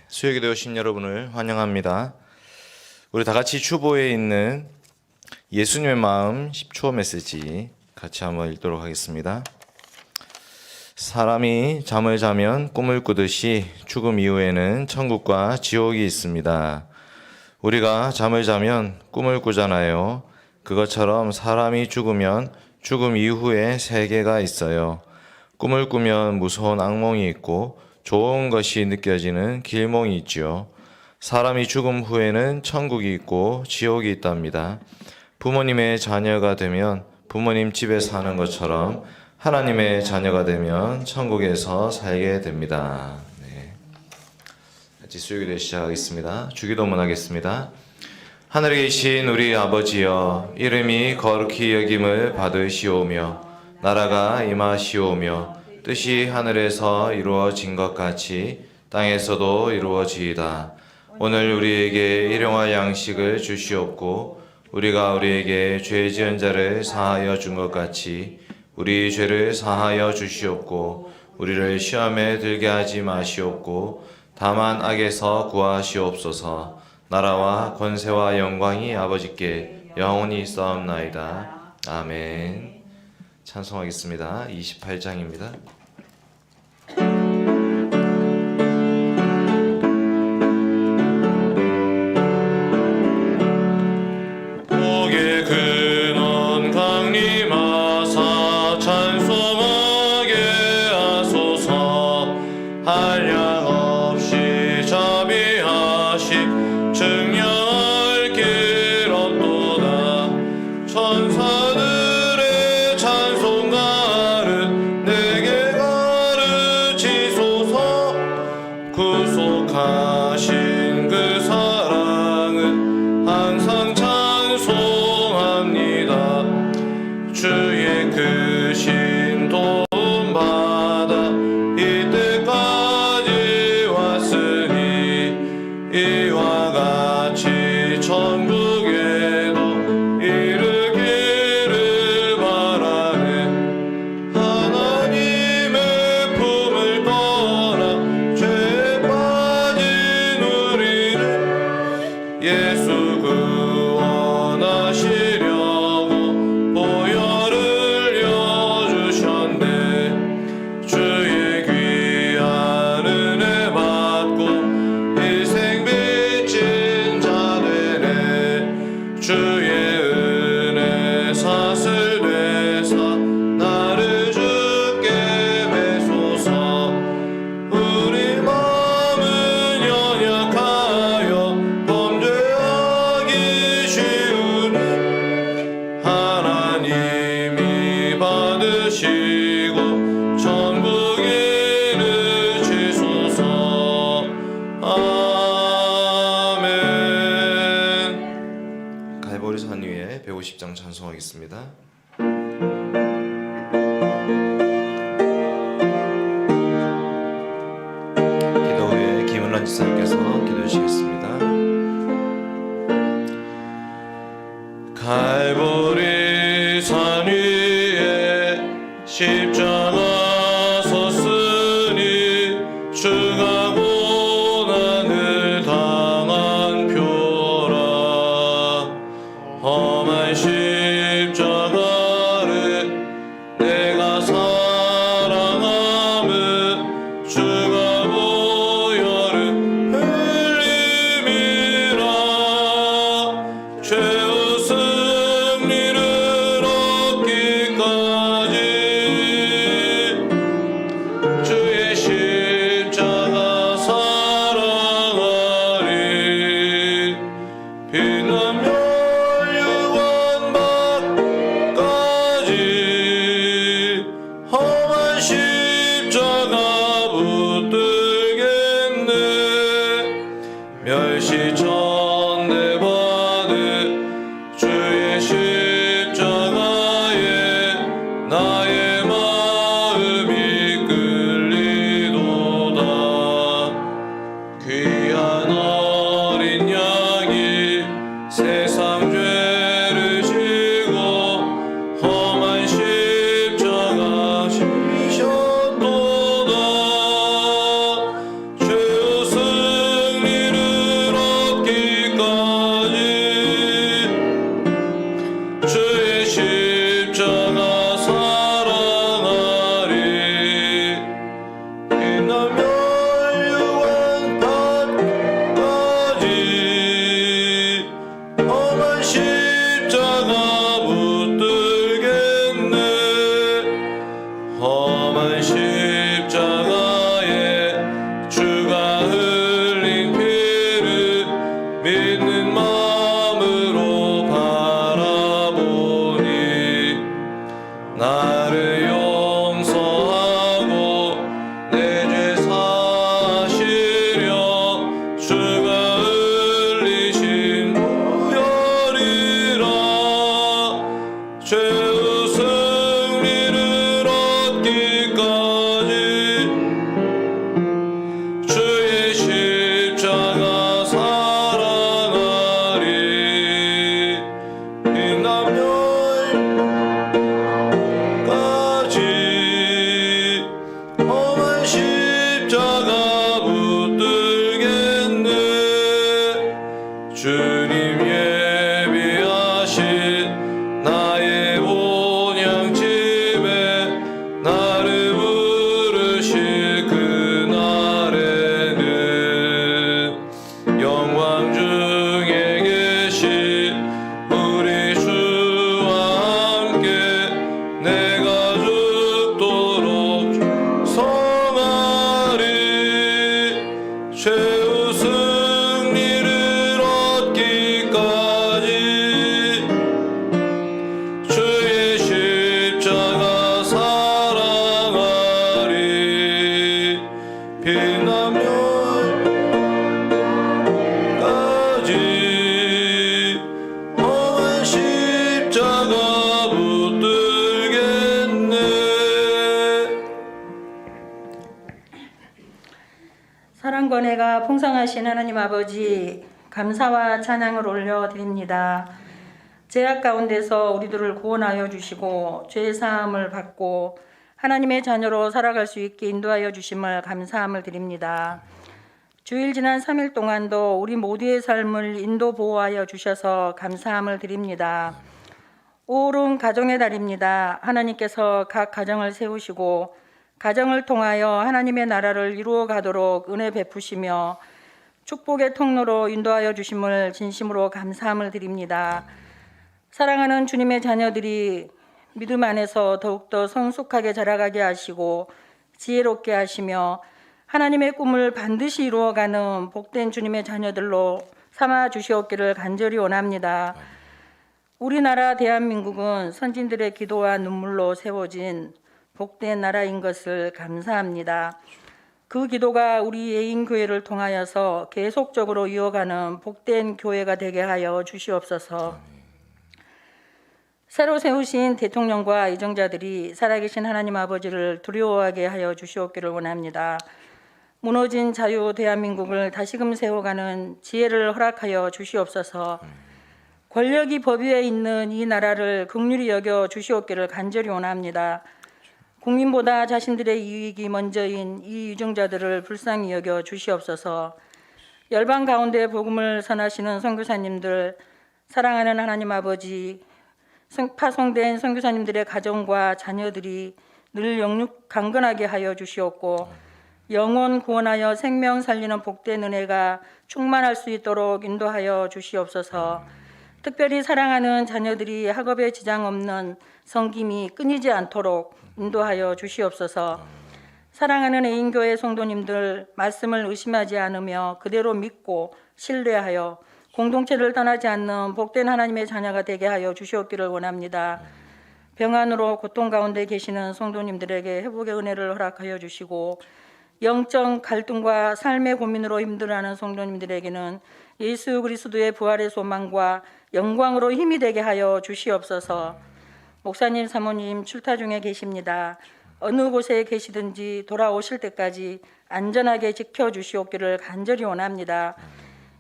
수요기도 오신 여러분을 환영합니다. 우리 다 같이 추보에 있는 예수님의 마음 10초 메시지 같이 한번 읽도록 하겠습니다. 사람이 잠을 자면 꿈을 꾸듯이 죽음 이후에는 천국과 지옥이 있습니다. 우리가 잠을 자면 꿈을 꾸잖아요. 그것처럼 사람이 죽으면 죽음 이후에 세계가 있어요. 꿈을 꾸면 무서운 악몽이 있고 좋은 것이 느껴지는 길몽이 있지요. 사람이 죽음 후에는 천국이 있고 지옥이 있답니다. 부모님의 자녀가 되면 부모님 집에 사는 것처럼 하나님의 자녀가 되면 천국에서 살게 됩니다. 같이 수요기도 시작하겠습니다. 주기도문 하겠습니다. 하늘에 계신 우리 아버지여, 이름이 거룩히 여김을 받으시오며 나라가 임하시오며 뜻이 하늘에서 이루어진 것 같이 땅에서도 이루어지이다. 오늘 우리에게 일용할 양식을 주시옵고 우리가 우리에게 죄 지은 자를 사하여 준 것 같이 우리 죄를 사하여 주시옵고 우리를 시험에 들게 하지 마시옵고 다만 악에서 구하시옵소서. 나라와 권세와 영광이 아버지께 영원히 있사옵나이다. 아멘. 찬송하겠습니다. 28장입니다. 구속하신 그 사랑은 항상 찬송합니다. 주의 크신 도움받아 이때까지 왔으니 이와 같이 천국에도 이르기를 바라네. 하나님의 품을 떠나 죄에 빠진 우리를 예수 구원하시려고 보혈을 흘려주셨네. 주의 귀한 은혜 받고 일생 빚진 자 되네. 주의 은혜 사슬 되사 나를 주께 매소서. 우리 마음은 연약하여 범죄하기 쉬우니 하나님이 받으시고 천국에 이르시소서. 아멘. 갈보리 산 위에 150장 찬송하겠습니다. 기도 후에 김은란 지사님께서 기도해 주시겠습니다. 갈보리 산 위에 십자가 섰으니 주가 고난을 당한 표라. 험한 십자가를 내가 사랑함은 주가 보혈을 흘림이라. 주님 예비하신 나의 본향집에 나를 부르실 그날에는 영광 중에 계신 우리 주와 함께 내가 죽도록 성하리. 최후 승리를 얻기까지 주의 십자가 사랑하리. 빛나면까지 험한 십자가 붙들겠네. 사랑과 은혜가 풍성하신 하나님 아버지, 감사와 찬양을 올려드립니다. 죄악 가운데서 우리들을 구원하여 주시고 죄 사함을 받고 하나님의 자녀로 살아갈 수 있게 인도하여 주심을 감사함을 드립니다. 주일 지난 3일 동안도 우리 모두의 삶을 인도 보호하여 주셔서 감사함을 드립니다. 5월은 가정의 달입니다. 하나님께서 각 가정을 세우시고 가정을 통하여 하나님의 나라를 이루어 가도록 은혜 베푸시며 축복의 통로로 인도하여 주심을 진심으로 감사함을 드립니다. 사랑하는 주님의 자녀들이 믿음 안에서 더욱더 성숙하게 자라가게 하시고 지혜롭게 하시며 하나님의 꿈을 반드시 이루어가는 복된 주님의 자녀들로 삼아 주시옵기를 간절히 원합니다. 우리나라 대한민국은 선진들의 기도와 눈물로 세워진 복된 나라인 것을 감사합니다. 그 기도가 우리 예인교회를 통하여서 계속적으로 이어가는 복된 교회가 되게 하여 주시옵소서. 새로 세우신 대통령과 의정자들이 살아계신 하나님 아버지를 두려워하게 하여 주시옵기를 원합니다. 무너진 자유 대한민국을 다시금 세워가는 지혜를 허락하여 주시옵소서. 권력이 법 위에 있는 이 나라를 긍휼히 여겨 주시옵기를 간절히 원합니다. 국민보다 자신들의 이익이 먼저인 이 유정자들을 불쌍히 여겨 주시옵소서. 열방 가운데 복음을 전하시는 선교사님들, 사랑하는 하나님 아버지, 파송된 선교사님들의 가정과 자녀들이 늘 영육 강건하게 하여 주시옵고 영혼 구원하여 생명 살리는 복된 은혜가 충만할 수 있도록 인도하여 주시옵소서. 특별히 사랑하는 자녀들이 학업에 지장 없는 성김이 끊이지 않도록 인도하여 주시옵소서. 사랑하는 애인교회 성도님들, 말씀을 의심하지 않으며 그대로 믿고 신뢰하여 공동체를 떠나지 않는 복된 하나님의 자녀가 되게 하여 주시옵기를 원합니다. 병안으로 고통 가운데 계시는 성도님들에게 회복의 은혜를 허락하여 주시고 영적 갈등과 삶의 고민으로 힘들어하는 성도님들에게는 예수 그리스도의 부활의 소망과 영광으로 힘이 되게 하여 주시옵소서. 목사님, 사모님 출타 중에 계십니다. 어느 곳에 계시든지 돌아오실 때까지 안전하게 지켜주시옵기를 간절히 원합니다.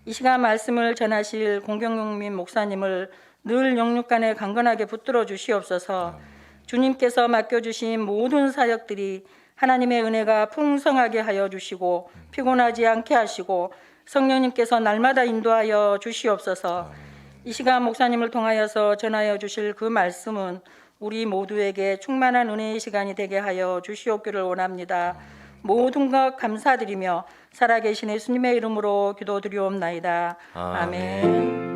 이 시간 말씀을 전하실 공경용민 목사님을 늘 영육간에 강건하게 붙들어 주시옵소서. 주님께서 맡겨주신 모든 사역들이 하나님의 은혜가 풍성하게 하여 주시고 피곤하지 않게 하시고 성령님께서 날마다 인도하여 주시옵소서. 이 시간 목사님을 통하여서 전하여 주실 그 말씀은 우리 모두에게 충만한 은혜의 시간이 되게 하여 주시옵기를 원합니다. 모든 것 감사드리며 살아계신 예수님의 이름으로 기도드리옵나이다. 아멘.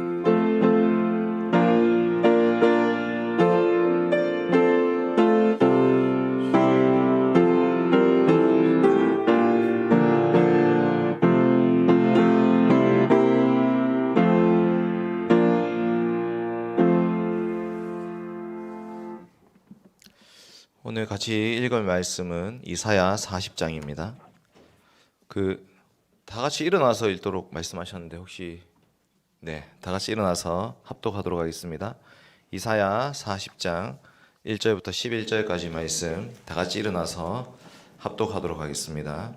오늘 같이 읽을 말씀은 이사야 40장입니다. 다 같이 일어나서 읽도록 말씀하셨는데 혹시 다 같이 일어나서 합독하도록 하겠습니다. 이사야 40장 1절부터 11절까지 말씀 다 같이 일어나서 합독하도록 하겠습니다.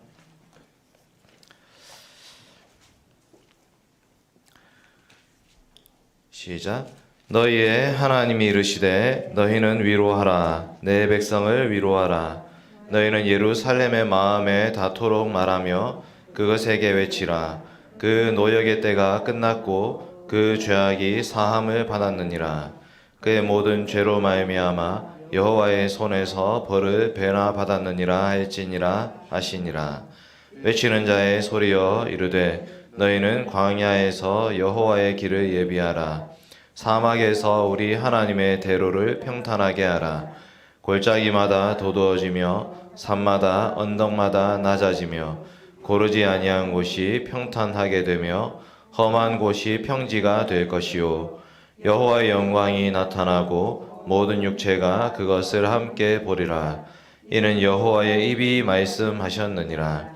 시작. 너희의 하나님이 이르시되 너희는 위로하라. 내 백성을 위로하라. 너희는 예루살렘의 마음에 닿도록 말하며 그것에게 외치라. 그 노역의 때가 끝났고 그 그 죄악이 사함을 받았느니라. 그의 모든 죄로 말미암아 여호와의 손에서 벌을 배나 받았느니라 할지니라 하시니라. 외치는 자의 소리여 이르되 너희는 광야에서 여호와의 길을 예비하라. 사막에서 우리 하나님의 대로를 평탄하게 하라. 골짜기마다 도두어지며 산마다 언덕마다 낮아지며 고르지 아니한 곳이 평탄하게 되며 험한 곳이 평지가 될 것이요 여호와의 영광이 나타나고 모든 육체가 그것을 함께 보리라. 이는 여호와의 입이 말씀하셨느니라.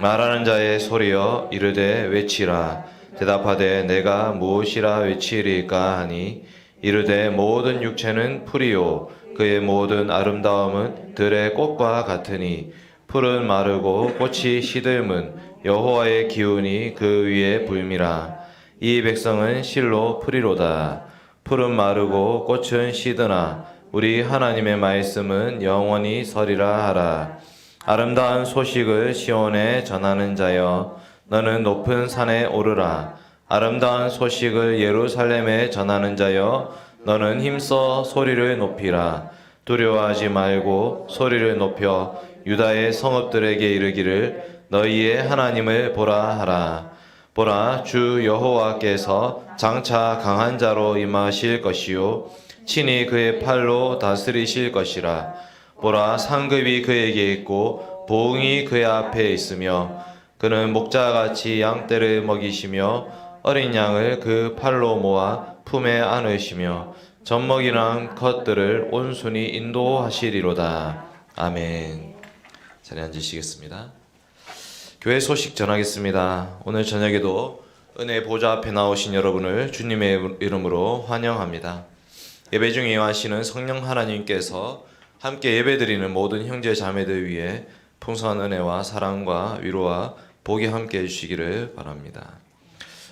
말하는 자의 소리여 이르되 외치라. 대답하되 내가 무엇이라 외치리까 하니 이르되 모든 육체는 풀이요 그의 모든 아름다움은 들의 꽃과 같으니 풀은 마르고 꽃이 시들문 여호와의 기운이 그 위에 불미라. 이 백성은 실로 풀이로다. 풀은 마르고 꽃은 시드나 우리 하나님의 말씀은 영원히 서리라 하라. 아름다운 소식을 시온에 전하는 자여 너는 높은 산에 오르라. 아름다운 소식을 예루살렘에 전하는 자여 너는 힘써 소리를 높이라. 두려워하지 말고 소리를 높여 유다의 성읍들에게 이르기를 너희의 하나님을 보라 하라. 보라 주 여호와께서 장차 강한 자로 임하실 것이요 친히 그의 팔로 다스리실 것이라. 보라 상급이 그에게 있고 보응이 그의 앞에 있으며 그는 목자같이 양떼를 먹이시며 어린 양을 그 팔로 모아 품에 안으시며 젖먹이랑 컷들을 온순히 인도하시리로다. 아멘. 자리에 앉으시겠습니다. 교회 소식 전하겠습니다. 오늘 저녁에도 은혜 보좌 앞에 나오신 여러분을 주님의 이름으로 환영합니다. 예배 중에 임하시는 성령 하나님께서 함께 예배드리는 모든 형제 자매들 위해 풍성한 은혜와 사랑과 위로와 복이 함께 해주시기를 바랍니다.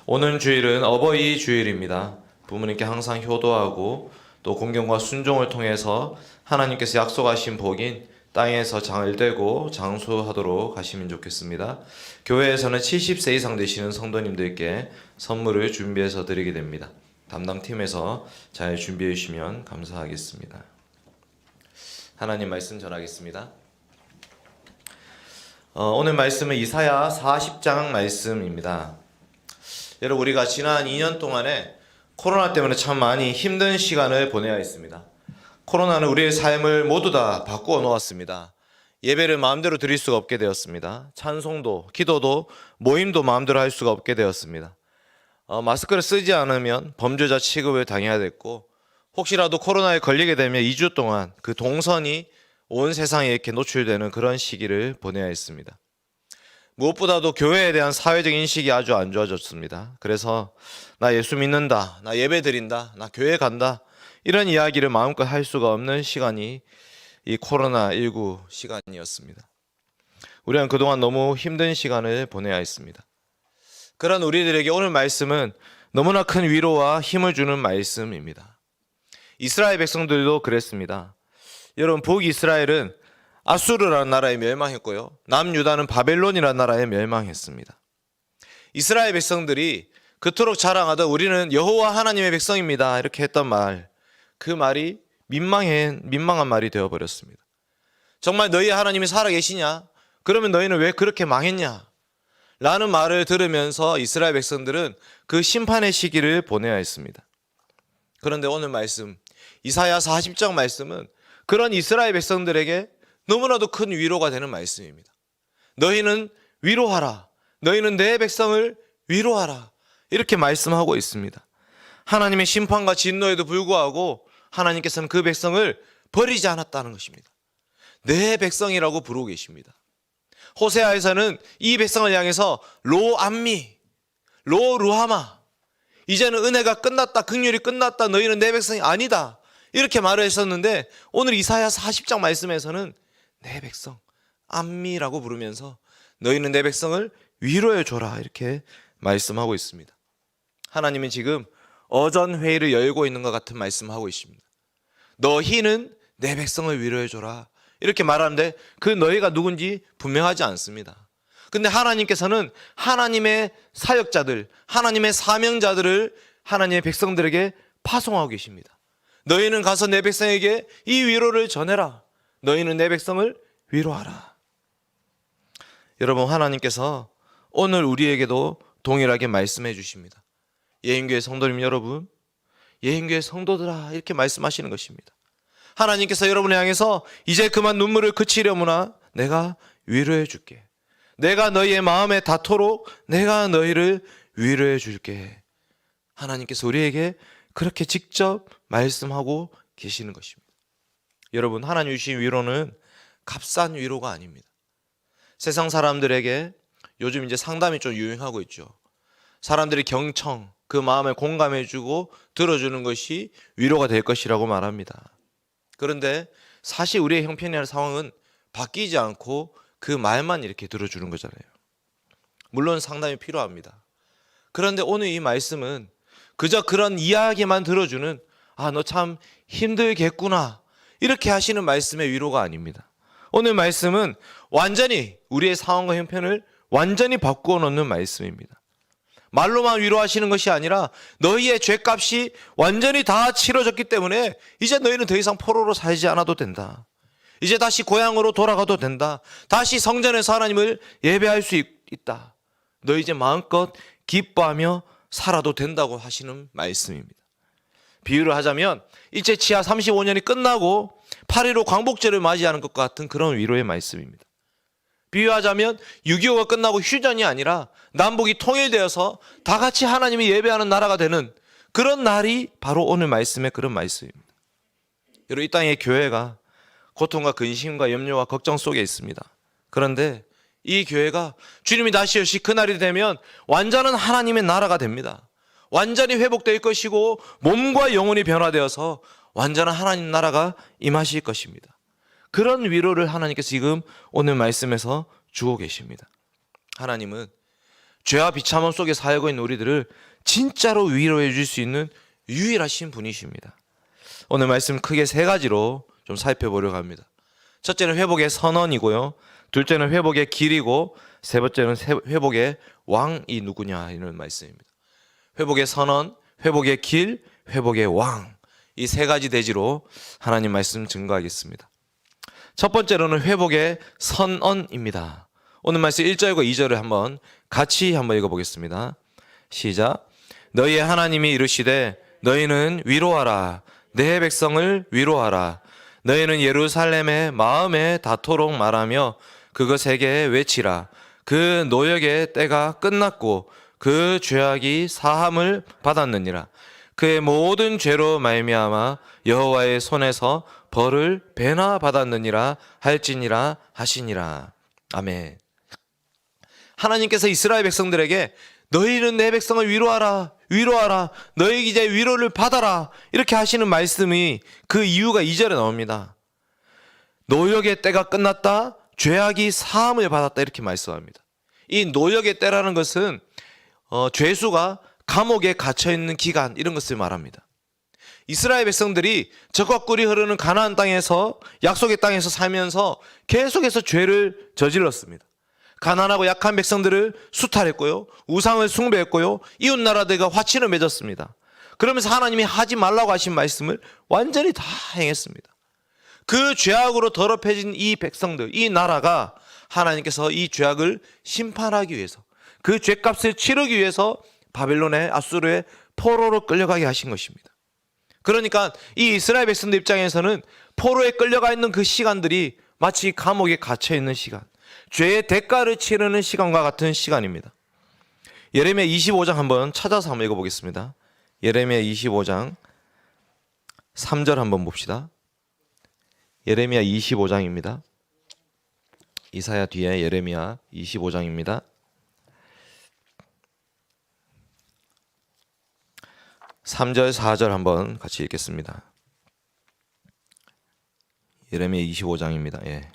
오늘 주일은 어버이 주일입니다. 부모님께 항상 효도하고 또 공경과 순종을 통해서 하나님께서 약속하신 복인 땅에서 잘되고 장수하도록 하시면 좋겠습니다. 교회에서는 70세 이상 되시는 성도님들께 선물을 준비해서 드리게 됩니다. 담당팀에서 잘 준비해 주시면 감사하겠습니다. 하나님 말씀 전하겠습니다. 오늘 말씀은 이사야 40장 말씀입니다. 여러분 우리가 지난 2년 동안에 코로나 때문에 참 많이 힘든 시간을 보내야 했습니다. 코로나는 우리의 삶을 모두 다 바꾸어 놓았습니다. 예배를 마음대로 드릴 수가 없게 되었습니다. 찬송도, 기도도, 모임도 마음대로 할 수가 없게 되었습니다. 마스크를 쓰지 않으면 범죄자 취급을 당해야 됐고 혹시라도 코로나에 걸리게 되면 2주 동안 그 동선이 온 세상에 이렇게 노출되는 그런 시기를 보내야 했습니다. 무엇보다도 교회에 대한 사회적 인식이 아주 안 좋아졌습니다. 그래서 나 예수 믿는다, 나 예배 드린다, 나 교회 간다 이런 이야기를 마음껏 할 수가 없는 시간이 이 코로나19 시간이었습니다. 우리는 그동안 너무 힘든 시간을 보내야 했습니다. 그런 우리들에게 오늘 말씀은 너무나 큰 위로와 힘을 주는 말씀입니다. 이스라엘 백성들도 그랬습니다. 여러분 북이스라엘은 아수르라는 나라에 멸망했고요. 남유다는 바벨론이라는 나라에 멸망했습니다. 이스라엘 백성들이 그토록 자랑하던 우리는 여호와 하나님의 백성입니다 이렇게 했던 말, 그 말이 민망한 말이 되어버렸습니다. 정말 너희 하나님이 살아계시냐? 그러면 너희는 왜 그렇게 망했냐? 라는 말을 들으면서 이스라엘 백성들은 그 심판의 시기를 보내야 했습니다. 그런데 오늘 말씀 이사야 40장 말씀은 그런 이스라엘 백성들에게 너무나도 큰 위로가 되는 말씀입니다. 너희는 위로하라. 너희는 내 백성을 위로하라. 이렇게 말씀하고 있습니다. 하나님의 심판과 진노에도 불구하고 하나님께서는 그 백성을 버리지 않았다는 것입니다. 내 백성이라고 부르고 계십니다. 호세아에서는 이 백성을 향해서 로암미, 로루하마, 이제는 은혜가 끝났다, 긍휼이 끝났다, 너희는 내 백성이 아니다 이렇게 말을 했었는데 오늘 이사야 40장 말씀에서는 내 백성, 암미라고 부르면서 너희는 내 백성을 위로해 줘라 이렇게 말씀하고 있습니다. 하나님은 지금 어전회의를 열고 있는 것 같은 말씀하고 있습니다. 너희는 내 백성을 위로해 줘라 이렇게 말하는데 그 너희가 누군지 분명하지 않습니다. 근데 하나님께서는 하나님의 사역자들, 하나님의 사명자들을 하나님의 백성들에게 파송하고 계십니다. 너희는 가서 내 백성에게 이 위로를 전해라. 너희는 내 백성을 위로하라. 여러분, 하나님께서 오늘 우리에게도 동일하게 말씀해 주십니다. 예인교회 성도님 여러분, 예인교회 성도들아, 이렇게 말씀하시는 것입니다. 하나님께서 여러분을 향해서 이제 그만 눈물을 그치려무나 내가 위로해 줄게. 내가 너희의 마음에 닿도록 내가 너희를 위로해 줄게. 하나님께서 우리에게 그렇게 직접 말씀하고 계시는 것입니다. 여러분, 하나님 주신 위로는 값싼 위로가 아닙니다. 세상 사람들에게 요즘 이제 상담이 좀 유행하고 있죠. 사람들이 경청, 그 마음에 공감해주고 들어주는 것이 위로가 될 것이라고 말합니다. 그런데 사실 우리의 형편이나 상황은 바뀌지 않고 그 말만 이렇게 들어주는 거잖아요. 물론 상담이 필요합니다. 그런데 오늘 이 말씀은 그저 그런 이야기만 들어주는 너 참 힘들겠구나 이렇게 하시는 말씀의 위로가 아닙니다. 오늘 말씀은 완전히 우리의 상황과 형편을 완전히 바꾸어 놓는 말씀입니다. 말로만 위로하시는 것이 아니라 너희의 죄값이 완전히 다 치러졌기 때문에 이제 너희는 더 이상 포로로 살지 않아도 된다. 이제 다시 고향으로 돌아가도 된다. 다시 성전에서 하나님을 예배할 수 있다. 너 이제 마음껏 기뻐하며 살아도 된다고 하시는 말씀입니다. 비유를 하자면 일제 치하 35년이 끝나고 8.15 광복절을 맞이하는 것 같은 그런 위로의 말씀입니다. 비유하자면 6.25가 끝나고 휴전이 아니라 남북이 통일되어서 다 같이 하나님이 예배하는 나라가 되는 그런 날이 바로 오늘 말씀의 그런 말씀입니다. 여러분, 이 땅의 교회가 고통과 근심과 염려와 걱정 속에 있습니다. 그런데 이 교회가 주님이 다시 오시 그날이 되면 완전한 하나님의 나라가 됩니다. 완전히 회복될 것이고 몸과 영혼이 변화되어서 완전한 하나님 나라가 임하실 것입니다. 그런 위로를 하나님께서 지금 오늘 말씀에서 주고 계십니다. 하나님은 죄와 비참함 속에 살고 있는 우리들을 진짜로 위로해 줄 수 있는 유일하신 분이십니다. 오늘 말씀 크게 세 가지로 좀 살펴보려고 합니다. 첫째는 회복의 선언이고요. 둘째는 회복의 길이고, 세 번째는 회복의 왕이 누구냐 이런 말씀입니다. 회복의 선언, 회복의 길, 회복의 왕, 이 세 가지 대지로 하나님 말씀 증거하겠습니다. 첫 번째로는 회복의 선언입니다. 오늘 말씀 1절과 2절을 한번 같이 읽어보겠습니다. 시작. 너희의 하나님이 이르시되 너희는 위로하라. 내 백성을 위로하라. 너희는 예루살렘의 마음에 닿도록 말하며 그것에게 외치라. 그 노역의 때가 끝났고 그 죄악이 사함을 받았느니라. 그의 모든 죄로 말미암아 여호와의 손에서 벌을 배나 받았느니라 할지니라 하시니라. 아멘. 하나님께서 이스라엘 백성들에게 너희는 내 백성을 위로하라, 위로하라, 너희 이제 위로를 받아라 이렇게 하시는 말씀이 그 이유가 2절에 나옵니다. 노역의 때가 끝났다, 죄악이 사함을 받았다 이렇게 말씀합니다. 이 노역의 때라는 것은 죄수가 감옥에 갇혀있는 기간 이런 것을 말합니다. 이스라엘 백성들이 적과 꿀이 흐르는 가나안 땅에서 약속의 땅에서 살면서 계속해서 죄를 저질렀습니다. 가난하고 약한 백성들을 수탈했고요, 우상을 숭배했고요, 이웃 나라들과 화친을 맺었습니다. 그러면서 하나님이 하지 말라고 하신 말씀을 완전히 다 행했습니다. 그 죄악으로 더럽혀진 이 백성들, 이 나라가 하나님께서 이 죄악을 심판하기 위해서, 그 죄값을 치르기 위해서 바벨론의 아수르의 포로로 끌려가게 하신 것입니다. 그러니까 이 이스라엘 백성들 입장에서는 포로에 끌려가 있는 그 시간들이 마치 감옥에 갇혀 있는 시간, 죄의 대가를 치르는 시간과 같은 시간입니다. 예레미야 25장 한번 찾아서 한번 읽어보겠습니다. 예레미야 25장 3절 한번 봅시다. 예레미야 25장입니다. 이사야 뒤에 예레미야 25장입니다. 3절 4절 한번 같이 읽겠습니다. 예레미야 25장입니다. 예.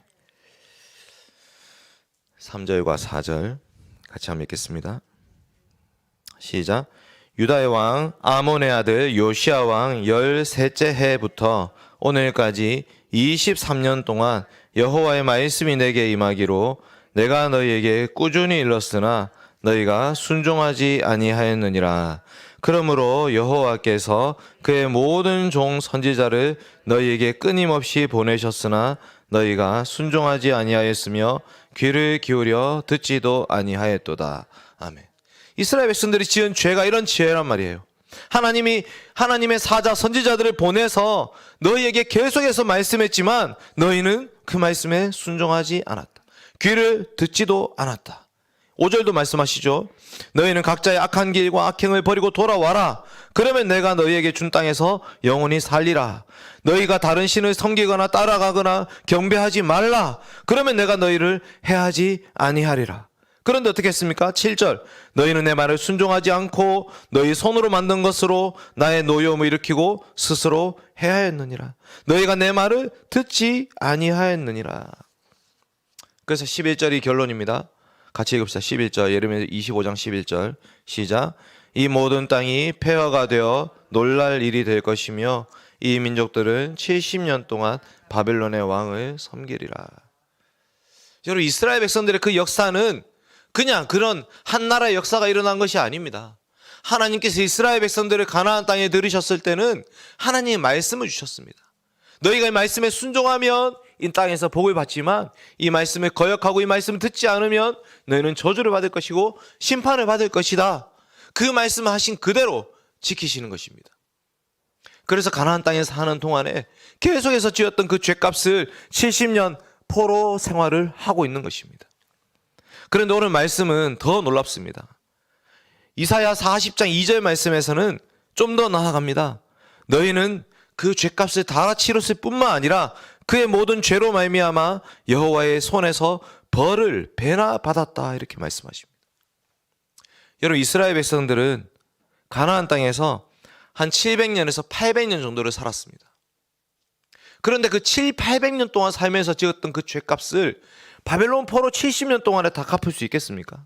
3절과 4절 같이 한번 읽겠습니다. 시작. 유다의 왕 아몬의 아들 요시야 왕 13째 해부터 오늘까지 23년 동안 여호와의 말씀이 내게 임하기로 내가 너희에게 꾸준히 일렀으나 너희가 순종하지 아니하였느니라. 그러므로 여호와께서 그의 모든 종 선지자를 너희에게 끊임없이 보내셨으나 너희가 순종하지 아니하였으며 귀를 기울여 듣지도 아니하였도다. 아멘. 이스라엘 백성들이 지은 죄가 이런 죄란 말이에요. 하나님의 사자 선지자들을 보내서 너희에게 계속해서 말씀했지만 너희는 그 말씀에 순종하지 않았다. 귀를 듣지도 않았다. 5절도 말씀하시죠. 너희는 각자의 악한 길과 악행을 버리고 돌아와라. 그러면 내가 너희에게 준 땅에서 영원히 살리라. 너희가 다른 신을 섬기거나 따라가거나 경배하지 말라. 그러면 내가 너희를 해하지 아니하리라. 그런데 어떻게 했습니까? 7절. 너희는 내 말을 순종하지 않고 너희 손으로 만든 것으로 나의 노여움을 일으키고 스스로 해하였느니라. 너희가 내 말을 듣지 아니하였느니라. 그래서 11절이 결론입니다. 같이 읽읍시다. 11절, 예레미야 25장 11절 시작. 이 모든 땅이 폐허가 되어 놀랄 일이 될 것이며 이 민족들은 70년 동안 바벨론의 왕을 섬기리라. 여러분, 이스라엘 백성들의 그 역사는 그냥 그런 한 나라의 역사가 일어난 것이 아닙니다. 하나님께서 이스라엘 백성들을 가나안 땅에 들이셨을 때는 하나님의 말씀을 주셨습니다. 너희가 이 말씀에 순종하면 이 땅에서 복을 받지만 이 말씀을 거역하고 이 말씀을 듣지 않으면 너희는 저주를 받을 것이고 심판을 받을 것이다. 그 말씀을 하신 그대로 지키시는 것입니다. 그래서 가나안 땅에서 사는 동안에 계속해서 지었던 그 죄값을 70년 포로 생활을 하고 있는 것입니다. 그런데 오늘 말씀은 더 놀랍습니다. 이사야 40장 2절 말씀에서는 좀 더 나아갑니다. 너희는 그 죄값을 다 치렀을 뿐만 아니라 그의 모든 죄로 말미암아 여호와의 손에서 벌을 배나 받았다, 이렇게 말씀하십니다. 여러분, 이스라엘 백성들은 가나안 땅에서 한 700년에서 800년 정도를 살았습니다. 그런데 그 800년 동안 살면서 지었던 그 죄값을 바벨론 포로 70년 동안에 다 갚을 수 있겠습니까?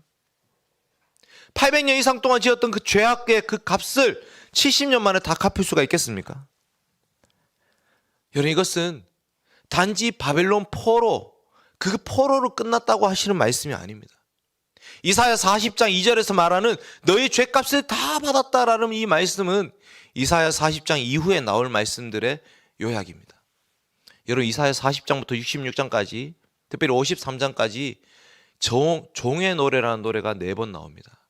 800년 이상 동안 지었던 그 죄악의 그 값을 70년 만에 다 갚을 수가 있겠습니까? 여러분, 이것은 단지 바벨론 포로, 그 포로로 끝났다고 하시는 말씀이 아닙니다. 이사야 40장 2절에서 말하는 너희 죄값을 다 받았다라는 이 말씀은 이사야 40장 이후에 나올 말씀들의 요약입니다. 여러분, 이사야 40장부터 66장까지, 특별히 53장까지 종의 노래라는 노래가 4번 나옵니다.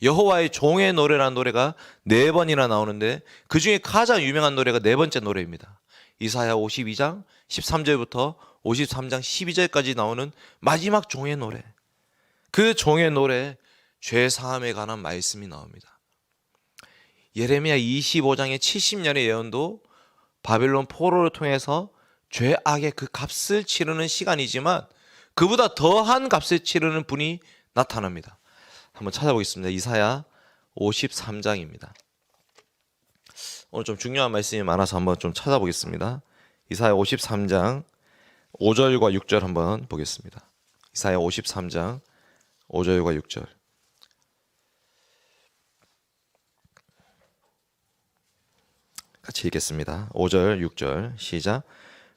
여호와의 종의 노래라는 노래가 4번이나 나오는데 그 중에 가장 유명한 노래가 4번째 노래입니다. 이사야 52장 13절부터 53장 12절까지 나오는 마지막 종의 노래. 그 종의 노래, 죄 사함에 관한 말씀이 나옵니다. 예레미야 25장의 70년의 예언도 바벨론 포로를 통해서 죄악의 그 값을 치르는 시간이지만 그보다 더한 값을 치르는 분이 나타납니다. 한번 찾아보겠습니다. 이사야 53장입니다. 오늘 좀 중요한 말씀이 많아서 한번 좀 찾아보겠습니다. 이사야 53장 5절과 6절 한번 보겠습니다. 이사야 53장 5절과 6절. 같이 읽겠습니다. 5절 6절 시작.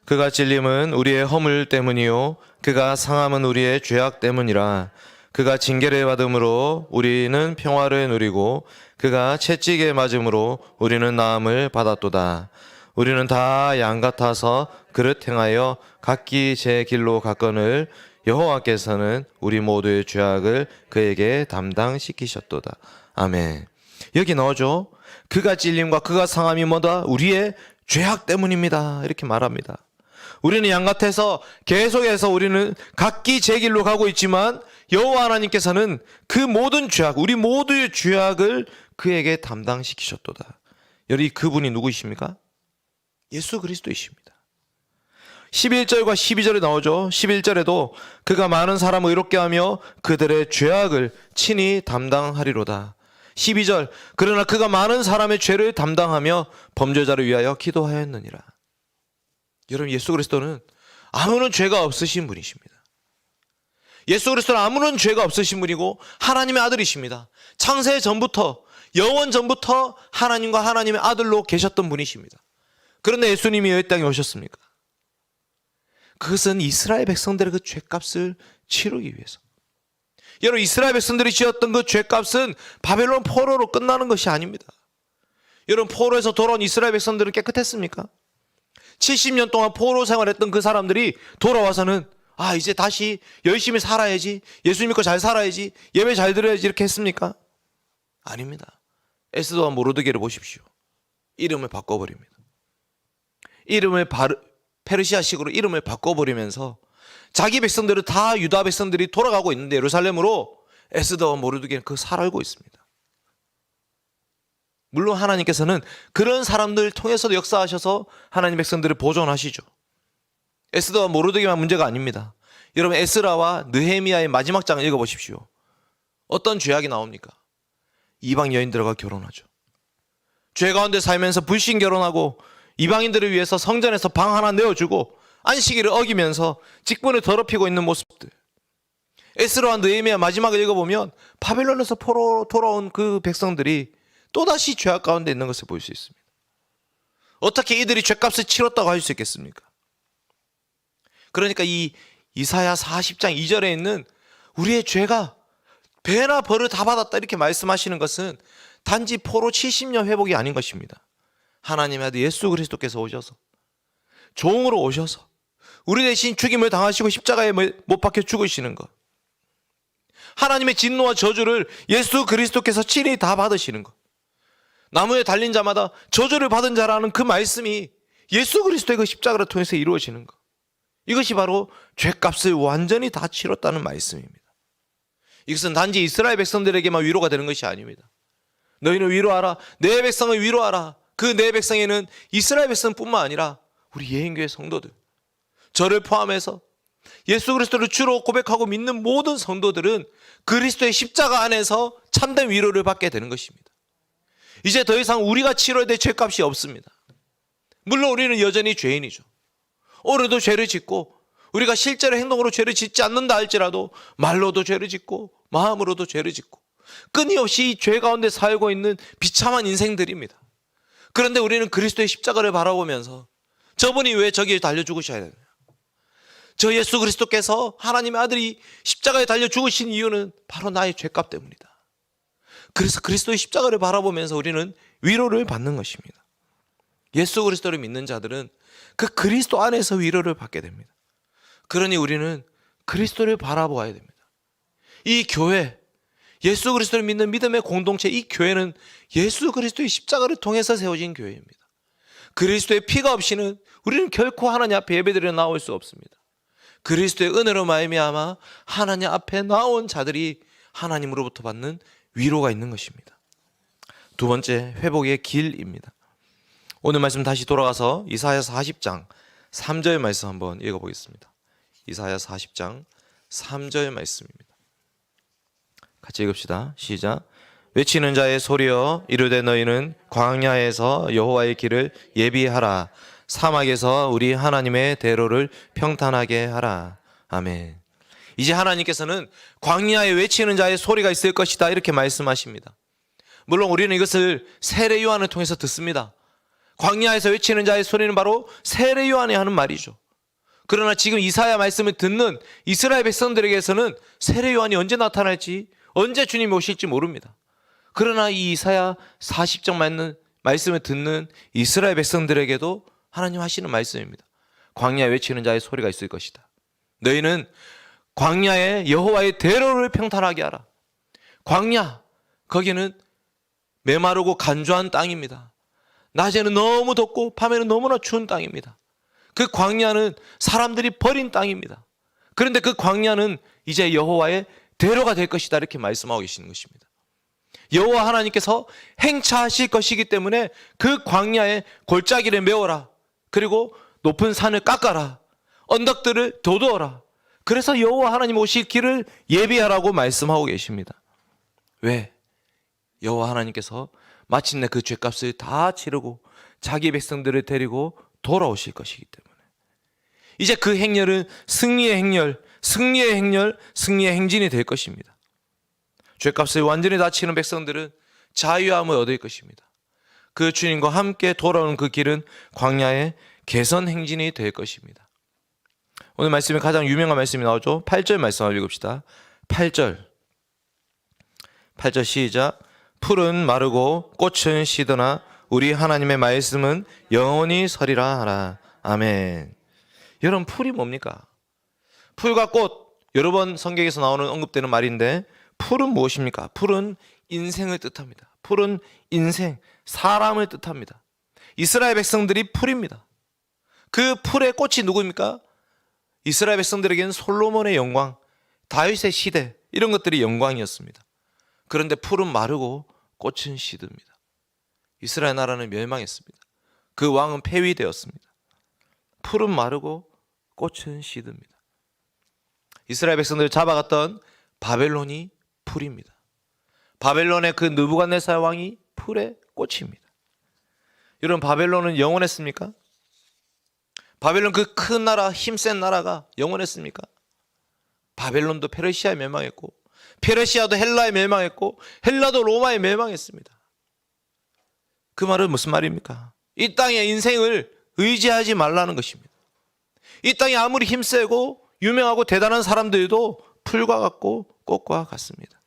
그가 찔림은 우리의 허물 때문이요 그가 상함은 우리의 죄악 때문이라. 그가 징계를 받음으로 우리는 평화를 누리고 그가 채찍에 맞음으로 우리는 나음을 받았도다. 우리는 다 양 같아서 그릇 행하여 각기 제 길로 갔거늘 여호와께서는 우리 모두의 죄악을 그에게 담당시키셨도다. 아멘. 여기 나오죠. 그가 찔림과 그가 상함이 뭐다? 우리의 죄악 때문입니다. 이렇게 말합니다. 우리는 양 같아서 계속해서 우리는 각기 제 길로 가고 있지만 여호와 하나님께서는 그 모든 죄악, 우리 모두의 죄악을 그에게 담당시키셨도다. 여기 그분이 누구이십니까? 예수 그리스도이십니다. 11절과 12절에 나오죠. 11절에도 그가 많은 사람을 의롭게 하며 그들의 죄악을 친히 담당하리로다. 12절, 그러나 그가 많은 사람의 죄를 담당하며 범죄자를 위하여 기도하였느니라. 여러분, 예수 그리스도는 아무런 죄가 없으신 분이십니다. 예수 그리스도는 아무런 죄가 없으신 분이고 하나님의 아들이십니다. 창세 전부터, 영원 전부터 하나님과 하나님의 아들로 계셨던 분이십니다. 그런데 예수님이 이 땅에 오셨습니까? 그것은 이스라엘 백성들의 그 죄값을 치르기 위해서, 여러분, 이스라엘 백성들이 지었던 그 죄값은 바벨론 포로로 끝나는 것이 아닙니다. 여러분, 포로에서 돌아온 이스라엘 백성들은 깨끗했습니까? 70년 동안 포로 생활했던 그 사람들이 돌아와서는 이제 다시 열심히 살아야지, 예수 믿고 잘 살아야지, 예배 잘 드려야지 이렇게 했습니까? 아닙니다. 에스더와 모르드게를 보십시오. 이름을 바꿔버립니다. 페르시아식으로 이름을 바꿔버리면서 자기 백성들은 다 유다 백성들이 돌아가고 있는데 예루살렘으로 에스더와 모르드게는 그 잘 알고 있습니다. 물론 하나님께서는 그런 사람들 통해서도 역사하셔서 하나님 백성들을 보존하시죠. 에스더와 모르드게만 문제가 아닙니다. 여러분, 에스라와 느헤미야의 마지막 장을 읽어보십시오. 어떤 죄악이 나옵니까? 이방 여인들과 결혼하죠. 죄 가운데 살면서 불신 결혼하고 이방인들을 위해서 성전에서 방 하나 내어주고 안식일을 어기면서 직분을 더럽히고 있는 모습들. 에스라와 느헤미야 마지막을 읽어보면 바벨론에서 포로 돌아온 그 백성들이 또다시 죄악 가운데 있는 것을 볼 수 있습니다. 어떻게 이들이 죄값을 치렀다고 할 수 있겠습니까? 그러니까 이 이사야 40장 2절에 있는 우리의 죄가 배나 벌을 다 받았다 이렇게 말씀하시는 것은 단지 포로 70년 회복이 아닌 것입니다. 하나님의 아들 예수 그리스도께서 오셔서 종으로 오셔서 우리 대신 죽임을 당하시고 십자가에 못 박혀 죽으시는 것, 하나님의 진노와 저주를 예수 그리스도께서 친히 다 받으시는 것, 나무에 달린 자마다 저주를 받은 자라는 그 말씀이 예수 그리스도의 그 십자가를 통해서 이루어지는 것, 이것이 바로 죄값을 완전히 다 치렀다는 말씀입니다. 이것은 단지 이스라엘 백성들에게만 위로가 되는 것이 아닙니다. 너희는 위로하라, 내 백성을 위로하라. 그 내 백성에는 이스라엘 백성뿐만 아니라 우리 예인교회 성도들, 저를 포함해서 예수 그리스도를 주로 고백하고 믿는 모든 성도들은 그리스도의 십자가 안에서 참된 위로를 받게 되는 것입니다. 이제 더 이상 우리가 치러야 될 죄값이 없습니다. 물론 우리는 여전히 죄인이죠. 오늘도 죄를 짓고 우리가 실제로 행동으로 죄를 짓지 않는다 할지라도 말로도 죄를 짓고 마음으로도 죄를 짓고 끊임없이 이 죄 가운데 살고 있는 비참한 인생들입니다. 그런데 우리는 그리스도의 십자가를 바라보면서 저분이 왜 저기에 달려 죽으셔야 되냐, 저 예수 그리스도께서 하나님의 아들이 십자가에 달려 죽으신 이유는 바로 나의 죄값 때문이다. 그래서 그리스도의 십자가를 바라보면서 우리는 위로를 받는 것입니다. 예수 그리스도를 믿는 자들은 그 그리스도 안에서 위로를 받게 됩니다. 그러니 우리는 그리스도를 바라보아야 됩니다. 이 교회, 예수 그리스도를 믿는 믿음의 공동체, 이 교회는 예수 그리스도의 십자가를 통해서 세워진 교회입니다. 그리스도의 피가 없이는 우리는 결코 하나님 앞에 예배드려 나올 수 없습니다. 그리스도의 은혜로 말미암아 하나님 앞에 나온 자들이 하나님으로부터 받는 위로가 있는 것입니다. 두 번째, 회복의 길입니다. 오늘 말씀 다시 돌아가서 이사야 40장 3절 말씀 한번 읽어보겠습니다. 이사야 40장 3절 말씀입니다. 같이 읽읍시다. 시작. 외치는 자의 소리여, 이르되 너희는 광야에서 여호와의 길을 예비하라. 사막에서 우리 하나님의 대로를 평탄하게 하라. 아멘. 이제 하나님께서는 광야에 외치는 자의 소리가 있을 것이다 이렇게 말씀하십니다. 물론 우리는 이것을 세례 요한을 통해서 듣습니다. 광야에서 외치는 자의 소리는 바로 세례 요한이 하는 말이죠. 그러나 지금 이사야 말씀을 듣는 이스라엘 백성들에게서는 세례 요한이 언제 나타날지, 언제 주님이 오실지 모릅니다. 그러나 이 이사야 40장 말씀을 듣는 이스라엘 백성들에게도 하나님 하시는 말씀입니다. 광야에 외치는 자의 소리가 있을 것이다. 너희는 광야에 여호와의 대로를 평탄하게 하라. 광야, 거기는 메마르고 간조한 땅입니다. 낮에는 너무 덥고 밤에는 너무나 추운 땅입니다. 그 광야는 사람들이 버린 땅입니다. 그런데 그 광야는 이제 여호와의 대로가 될 것이다 이렇게 말씀하고 계시는 것입니다. 여호와 하나님께서 행차하실 것이기 때문에 그 광야에 골짜기를 메워라. 그리고 높은 산을 깎아라. 언덕들을 도두어라. 그래서 여호와 하나님 오실 길을 예비하라고 말씀하고 계십니다. 왜? 여호와 하나님께서 마침내 그 죄값을 다 치르고 자기 백성들을 데리고 돌아오실 것이기 때문에 이제 그 행렬은 승리의 행렬, 승리의 행렬, 승리의 행진이 될 것입니다. 죄값을 완전히 다 치는 백성들은 자유함을 얻을 것입니다. 그 주님과 함께 돌아오는 그 길은 광야의 개선 행진이 될 것입니다. 오늘 말씀에 가장 유명한 말씀이 나오죠. 8절 말씀 한번 읽읍시다. 8절 8절 시작. 풀은 마르고 꽃은 시드나 우리 하나님의 말씀은 영원히 서리라 하라. 아멘. 여러분, 풀이 뭡니까? 풀과 꽃, 여러 번 성경에서 나오는 언급되는 말인데, 풀은 무엇입니까? 풀은 인생을 뜻합니다. 풀은 인생, 사람을 뜻합니다. 이스라엘 백성들이 풀입니다. 그 풀의 꽃이 누구입니까? 이스라엘 백성들에게는 솔로몬의 영광, 다윗의 시대, 이런 것들이 영광이었습니다. 그런데 풀은 마르고 꽃은 시듭니다. 이스라엘 나라는 멸망했습니다. 그 왕은 폐위되었습니다. 풀은 마르고 꽃은 시듭니다. 이스라엘 백성들을 잡아갔던 바벨론이 풀입니다. 바벨론의 그 느부갓네살 왕이 풀의 꽃입니다. 여러분, 바벨론은 영원했습니까? 바벨론 그 큰 나라, 힘센 나라가 영원했습니까? 바벨론도 페르시아에 멸망했고, 페르시아도 헬라에 멸망했고, 헬라도 로마에 멸망했습니다. 그 말은 무슨 말입니까? 이 땅의 인생을 의지하지 말라는 것입니다. 이 땅이 아무리 힘세고 유명하고 대단한 사람들도 풀과 같고 꽃과 같습니다.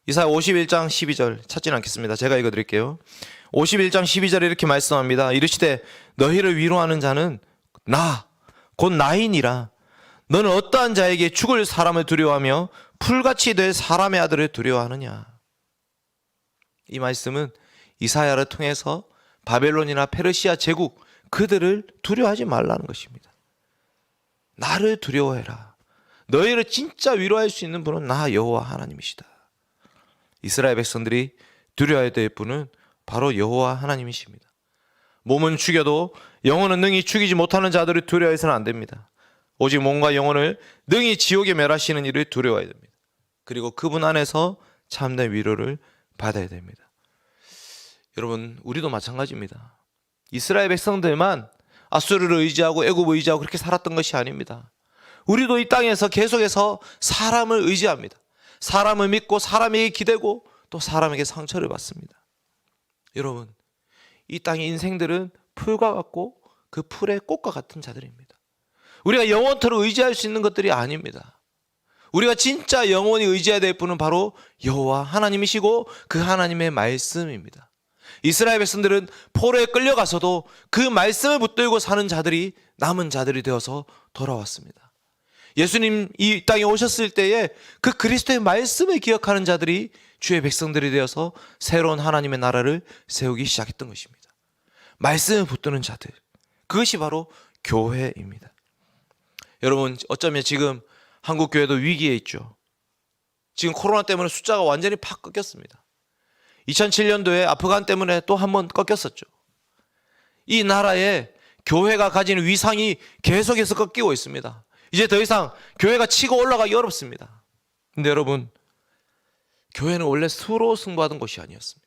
이사야 51장 12절 찾지는 않겠습니다. 제가 읽어드릴게요. 51장 12절에 이렇게 말씀합니다. 이르시되 너희를 위로하는 자는 나, 곧 나이니라. 너는 어떠한 자에게 죽을 사람을 두려워하며 풀같이 될 사람의 아들을 두려워하느냐. 이 말씀은 이사야를 통해서 바벨론이나 페르시아 제국, 그들을 두려워하지 말라는 것입니다. 나를 두려워해라. 너희를 진짜 위로할 수 있는 분은 나 여호와 하나님이시다. 이스라엘 백성들이 두려워해야 될 분은 바로 여호와 하나님이십니다. 몸은 죽여도 영혼은 능히 죽이지 못하는 자들을 두려워해서는 안 됩니다. 오직 몸과 영혼을 능히 지옥에 멸하시는 이를 두려워해야 됩니다. 그리고 그분 안에서 참된 위로를 받아야 됩니다. 여러분, 우리도 마찬가지입니다. 이스라엘 백성들만 아수르를 의지하고 애굽을 의지하고 그렇게 살았던 것이 아닙니다. 우리도 이 땅에서 계속해서 사람을 의지합니다. 사람을 믿고 사람에게 기대고 또 사람에게 상처를 받습니다. 여러분, 이 땅의 인생들은 풀과 같고 그 풀의 꽃과 같은 자들입니다. 우리가 영원토록 의지할 수 있는 것들이 아닙니다. 우리가 진짜 영원히 의지해야 될 분은 바로 여호와 하나님이시고 그 하나님의 말씀입니다. 이스라엘 백성들은 포로에 끌려가서도 그 말씀을 붙들고 사는 자들이 남은 자들이 되어서 돌아왔습니다. 예수님 이 땅에 오셨을 때에 그 그리스도의 말씀을 기억하는 자들이 주의 백성들이 되어서 새로운 하나님의 나라를 세우기 시작했던 것입니다. 말씀을 붙드는 자들, 그것이 바로 교회입니다. 여러분, 어쩌면 지금 한국 교회도 위기에 있죠. 지금 코로나 때문에 숫자가 완전히 팍 꺾였습니다. 2007년도에 아프간 때문에 또 한 번 꺾였었죠. 이 나라에 교회가 가지는 위상이 계속해서 꺾이고 있습니다. 이제 더 이상 교회가 치고 올라가기 어렵습니다. 근데 여러분, 교회는 원래 수로 승부하던 곳이 아니었습니다.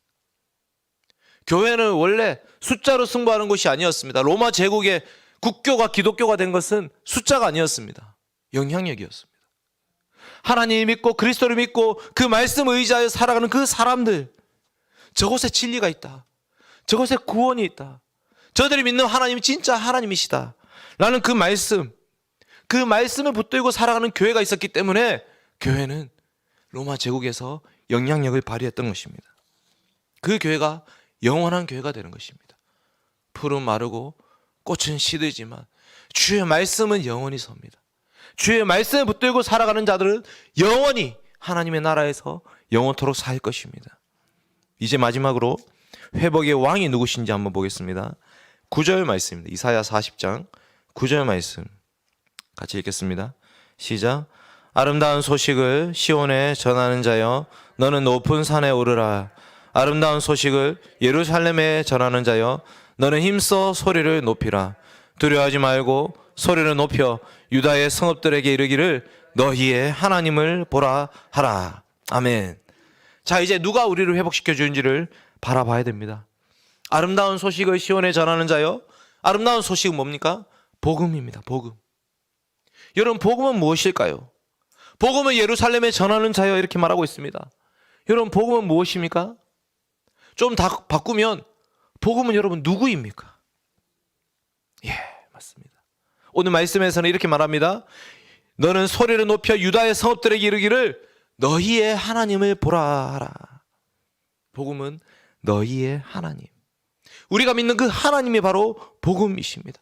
교회는 원래 숫자로 승부하는 곳이 아니었습니다. 로마 제국의 국교가 기독교가 된 것은 숫자가 아니었습니다. 영향력이었습니다. 하나님을 믿고 그리스도를 믿고 그 말씀을 의지하여 살아가는 그 사람들, 저곳에 진리가 있다. 저곳에 구원이 있다. 저들이 믿는 하나님이 진짜 하나님이시다. 라는 그 말씀을 붙들고 살아가는 교회가 있었기 때문에 교회는 로마 제국에서 영향력을 발휘했던 것입니다. 그 교회가 영원한 교회가 되는 것입니다. 풀은 마르고 꽃은 시들지만 주의 말씀은 영원히 섭니다. 주의 말씀을 붙들고 살아가는 자들은 영원히 하나님의 나라에서 영원토록 살 것입니다. 이제 마지막으로 회복의 왕이 누구신지 한번 보겠습니다. 9절 말씀입니다. 이사야 40장 9절 말씀 같이 읽겠습니다. 시작. 아름다운 소식을 시온에 전하는 자여 너는 높은 산에 오르라. 아름다운 소식을 예루살렘에 전하는 자여 너는 힘써 소리를 높이라. 두려워하지 말고 소리를 높여 유다의 성읍들에게 이르기를 너희의 하나님을 보라 하라. 아멘. 자, 이제 누가 우리를 회복시켜 주는지를 바라봐야 됩니다. 아름다운 소식을 시온에 전하는 자여, 아름다운 소식은 뭡니까? 복음입니다. 복음. 여러분, 복음은 무엇일까요? 복음은 예루살렘에 전하는 자여, 이렇게 말하고 있습니다. 여러분, 복음은 무엇입니까? 좀 다 바꾸면 복음은 여러분 누구입니까? 예, 맞습니다. 오늘 말씀에서는 이렇게 말합니다. 너는 소리를 높여 유다의 성읍들에게 이르기를 너희의 하나님을 보라 하라. 복음은 너희의 하나님. 우리가 믿는 그 하나님이 바로 복음이십니다.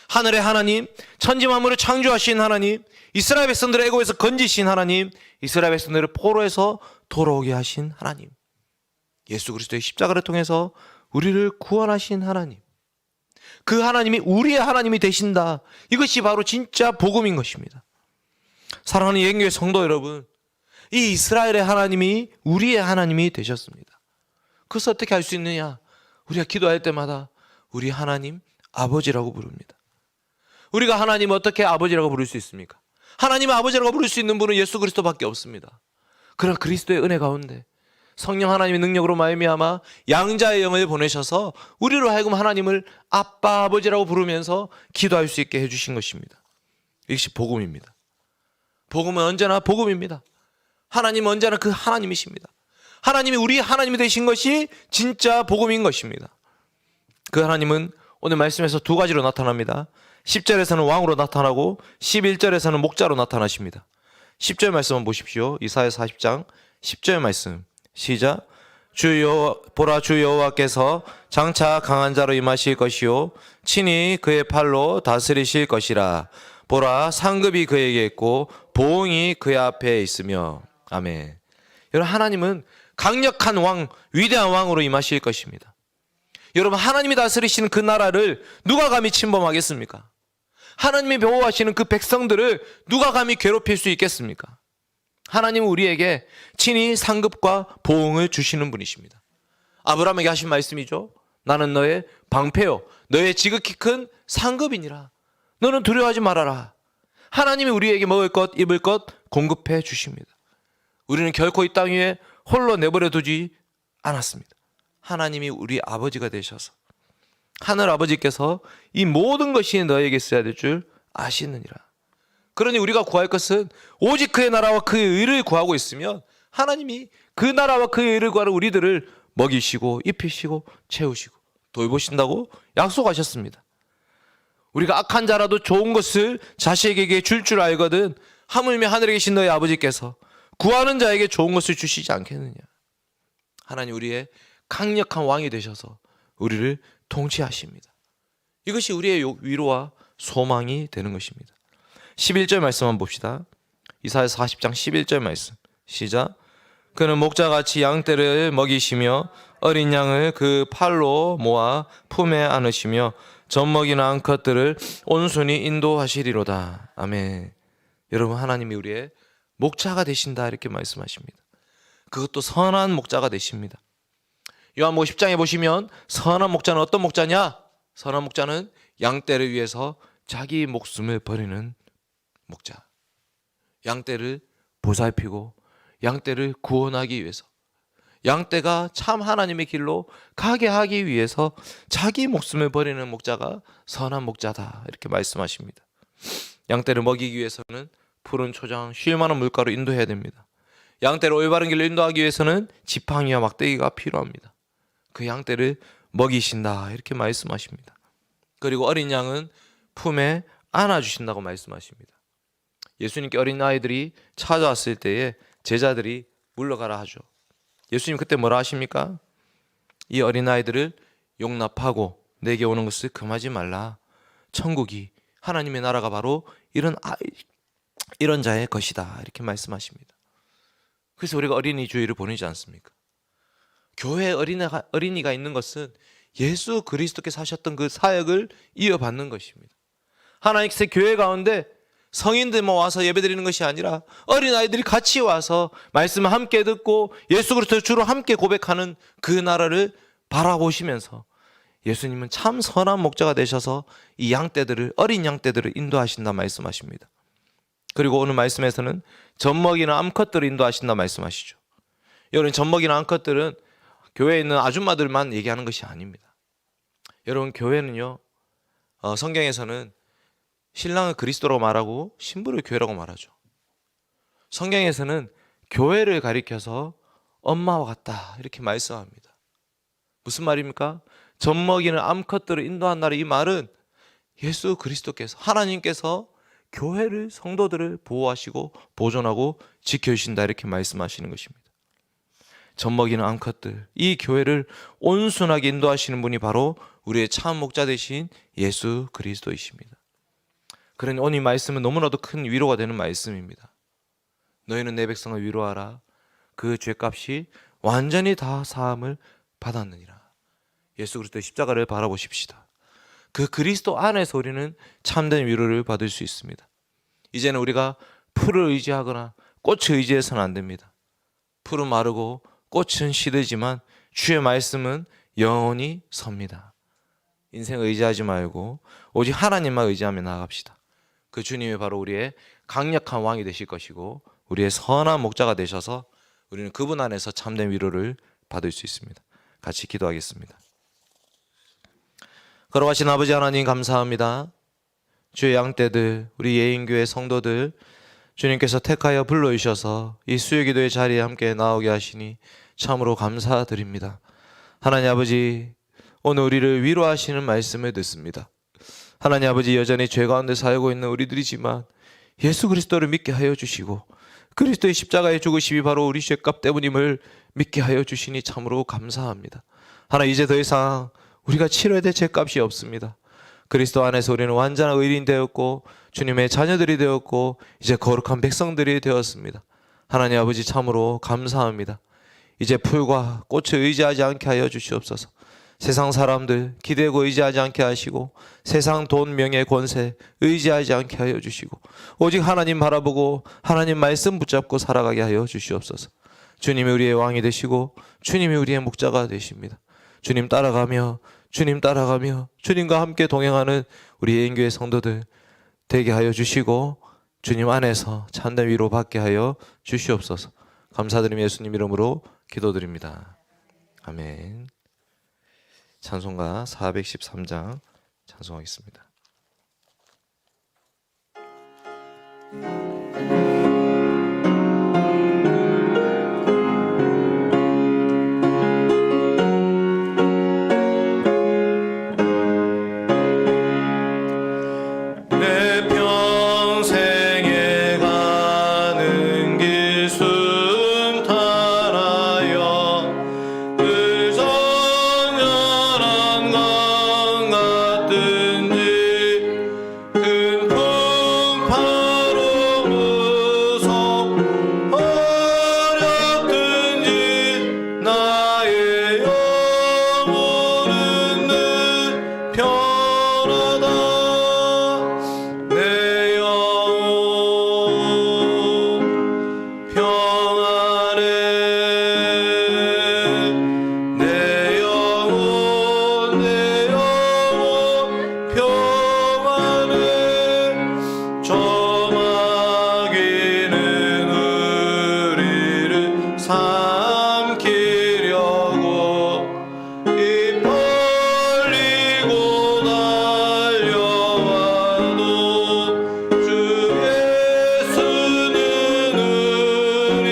하늘의 하나님, 천지 만물을 창조하신 하나님, 이스라엘 백성들을 애굽에서 건지신 하나님, 이스라엘 백성들을 포로에서 돌아오게 하신 하나님, 예수 그리스도의 십자가를 통해서 우리를 구원하신 하나님, 그 하나님이 우리의 하나님이 되신다. 이것이 바로 진짜 복음인 것입니다. 사랑하는 예수님의 성도 여러분, 이 이스라엘의 하나님이 우리의 하나님이 되셨습니다. 그것을 어떻게 알 수 있느냐? 우리가 기도할 때마다 우리 하나님 아버지라고 부릅니다. 우리가 하나님을 어떻게 아버지라고 부를 수 있습니까? 하나님의 아버지라고 부를 수 있는 분은 예수 그리스도밖에 없습니다. 그러나 그리스도의 은혜 가운데 성령 하나님의 능력으로 말미암아 양자의 영을 보내셔서 우리로 하여금 하나님을 아빠 아버지라고 부르면서 기도할 수 있게 해주신 것입니다. 이것이 복음입니다. 복음은 언제나 복음입니다. 하나님은 언제나 그 하나님이십니다. 하나님이 우리 하나님이 되신 것이 진짜 복음인 것입니다. 그 하나님은 오늘 말씀에서 두 가지로 나타납니다. 10절에서는 왕으로 나타나고 11절에서는 목자로 나타나십니다. 10절 말씀을 보십시오. 이사야 40장 10절 말씀 시작. 보라 주 여호와께서 장차 강한 자로 임하실 것이요 친히 그의 팔로 다스리실 것이라. 보라 상급이 그에게 있고 보응이 그의 앞에 있으며. 아멘. 여러분, 하나님은 강력한 왕, 위대한 왕으로 임하실 것입니다. 여러분, 하나님이 다스리시는 그 나라를 누가 감히 침범하겠습니까? 하나님이 보호하시는 그 백성들을 누가 감히 괴롭힐 수 있겠습니까? 하나님은 우리에게 친히 상급과 보응을 주시는 분이십니다. 아브라함에게 하신 말씀이죠. 나는 너의 방패요 너의 지극히 큰 상급이니라. 너는 두려워하지 말아라. 하나님이 우리에게 먹을 것 입을 것 공급해 주십니다. 우리는 결코 이 땅 위에 홀로 내버려 두지 않았습니다. 하나님이 우리 아버지가 되셔서 하늘 아버지께서 이 모든 것이 너에게 있어야 될 줄 아시느니라. 그러니 우리가 구할 것은 오직 그의 나라와 그의 의를 구하고 있으면 하나님이 그 나라와 그의 의를 구하는 우리들을 먹이시고 입히시고 채우시고 돌보신다고 약속하셨습니다. 우리가 악한 자라도 좋은 것을 자식에게 줄 알거든 하물며 하늘에 계신 너희 아버지께서 구하는 자에게 좋은 것을 주시지 않겠느냐. 하나님 우리의 강력한 왕이 되셔서 우리를 통치하십니다. 이것이 우리의 위로와 소망이 되는 것입니다. 11절 말씀 한번 봅시다. 이사야 40장 11절 말씀 시작. 그는 목자같이 양떼를 먹이시며 어린 양을 그 팔로 모아 품에 안으시며 젖먹이나 암컷들을 온순히 인도하시리로다. 아멘. 여러분, 하나님이 우리의 목자가 되신다 이렇게 말씀하십니다. 그것도 선한 목자가 되십니다. 요한복음 10장에 보시면 선한 목자는 어떤 목자냐? 선한 목자는 양떼를 위해서 자기 목숨을 버리는 목자. 양떼를 보살피고 양떼를 구원하기 위해서, 양떼가 참 하나님의 길로 가게 하기 위해서 자기 목숨을 버리는 목자가 선한 목자다 이렇게 말씀하십니다. 양떼를 먹이기 위해서는 푸른 초장, 쉴 만한 물가로 인도해야 됩니다. 양떼를 올바른 길로 인도하기 위해서는 지팡이와 막대기가 필요합니다. 그 양떼를 먹이신다 이렇게 말씀하십니다. 그리고 어린 양은 품에 안아주신다고 말씀하십니다. 예수님께 어린 아이들이 찾아왔을 때에 제자들이 물러가라 하죠. 예수님 그때 뭐라 하십니까? 이 어린 아이들을 용납하고 내게 오는 것을 금하지 말라. 천국이, 하나님의 나라가 바로 이런 자의 것이다 이렇게 말씀하십니다. 그래서 우리가 어린이 주일을 보내지 않습니까? 교회에 어린이가 있는 것은 예수 그리스도께서 하셨던 그 사역을 이어받는 것입니다. 하나님께서 교회 가운데 성인들만 와서 예배드리는 것이 아니라 어린아이들이 같이 와서 말씀을 함께 듣고 예수 그리스도를 주로 함께 고백하는 그 나라를 바라보시면서 예수님은 참 선한 목자가 되셔서 이 양떼들을, 어린 양떼들을 인도하신다 말씀하십니다. 그리고 오늘 말씀에서는 젖먹이나 암컷들을 인도하신다 말씀하시죠. 여러분, 젖먹이나 암컷들은 교회에 있는 아줌마들만 얘기하는 것이 아닙니다. 여러분, 교회는요, 성경에서는 신랑을 그리스도라고 말하고 신부를 교회라고 말하죠. 성경에서는 교회를 가리켜서 엄마와 같다 이렇게 말씀합니다. 무슨 말입니까? 젖먹이는 암컷들을 인도한다는 이 말은 예수 그리스도께서, 하나님께서 교회를, 성도들을 보호하시고 보존하고 지켜주신다, 이렇게 말씀하시는 것입니다. 젖먹이는 암컷들, 이 교회를 온순하게 인도하시는 분이 바로 우리의 참 목자 되신 예수 그리스도이십니다. 그러니 오늘 이 말씀은 너무나도 큰 위로가 되는 말씀입니다. 너희는 내 백성을 위로하라. 그 죄값이 완전히 다 사함을 받았느니라. 예수 그리스도의 십자가를 바라보십시다. 그 그리스도 안에서 우리는 참된 위로를 받을 수 있습니다. 이제는 우리가 풀을 의지하거나 꽃을 의지해서는 안 됩니다. 풀은 마르고 꽃은 시들지만 주의 말씀은 영원히 섭니다. 인생을 의지하지 말고 오직 하나님만 의지하며 나아갑시다. 그 주님이 바로 우리의 강력한 왕이 되실 것이고 우리의 선한 목자가 되셔서 우리는 그분 안에서 참된 위로를 받을 수 있습니다. 같이 기도하겠습니다. 걸어가신 아버지 하나님, 감사합니다. 주의 양떼들, 우리 예인교회 성도들, 주님께서 택하여 불러주셔서 이 수요기도의 자리에 함께 나오게 하시니 참으로 감사드립니다. 하나님 아버지, 오늘 우리를 위로하시는 말씀을 듣습니다. 하나님 아버지, 여전히 죄 가운데 살고 있는 우리들이지만 예수 그리스도를 믿게 하여 주시고 그리스도의 십자가의 죽으심이 바로 우리 죄값 때문임을 믿게 하여 주시니 참으로 감사합니다. 하나, 이제 더 이상 우리가 치러야 될 죄값이 없습니다. 그리스도 안에서 우리는 완전한 의인 되었고 주님의 자녀들이 되었고 이제 거룩한 백성들이 되었습니다. 하나님 아버지, 참으로 감사합니다. 이제 풀과 꽃을 의지하지 않게 하여 주시옵소서. 세상 사람들 기대고 의지하지 않게 하시고 세상 돈, 명예, 권세 의지하지 않게 하여 주시고 오직 하나님 바라보고 하나님 말씀 붙잡고 살아가게 하여 주시옵소서. 주님이 우리의 왕이 되시고 주님이 우리의 목자가 되십니다. 주님 따라가며 주님과 함께 동행하는 우리 예인교회 성도들 되게 하여 주시고 주님 안에서 참된 위로 받게 하여 주시옵소서. 감사드리며 예수님 이름으로 기도드립니다. 아멘. 찬송가 413장 찬송하겠습니다. 내 평생에 가는 길 순탄하여 늘 정연한 강 같든지 큰 풍파로 무섭 어렵든지 나의 영혼은 늘 편하다. 내 영혼 평안해. 내 영혼 평안해. 저마귀는 우리를 삼키려고 입 벌리고 달려와도 주 예수는 우리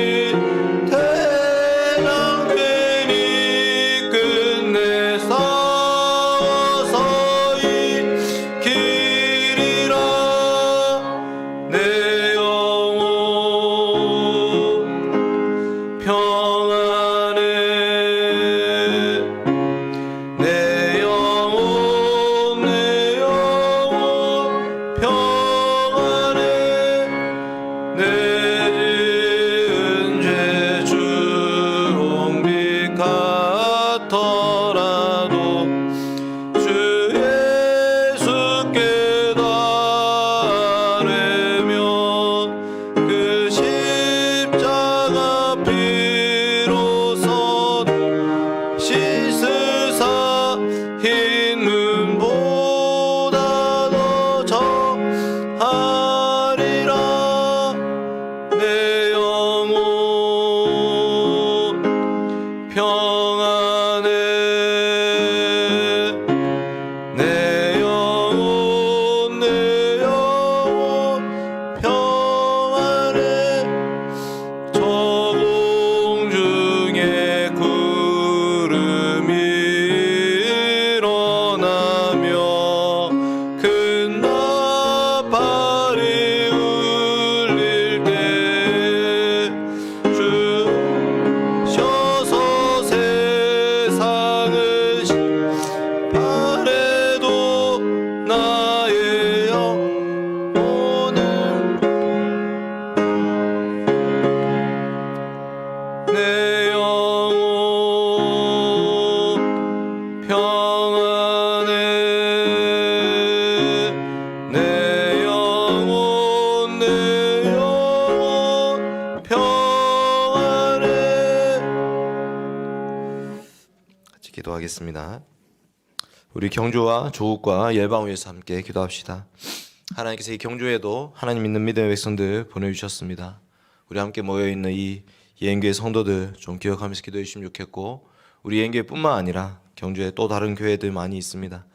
대강되니 끝내 싸워서 이기리라. 내 영혼 평안해. 내 영혼 평안해. 내 지은 죄 주홍빛 같더라도 주 예수께 달래면 그 십자가 피로써 씻으사 흰 눈보다 더 정하리라. 내 영혼 평안해. 내 영혼 평안해. 저 공중에 구름이 일어나며 큰 나팔이 같이 기도하겠습니다. 우리 경주와 조국과 열방을 위해서 함께 기도합시다. 하나님께서 이 경주에도 하나님 믿는 믿음의 백성들 보내주셨습니다. 우리 함께 모여있는 이 예행교회 성도들 좀 기억하면서 기도해 주시면 좋겠고, 우리 예행교회뿐만 아니라 경주에 또 다른 교회들 많이 있습니다.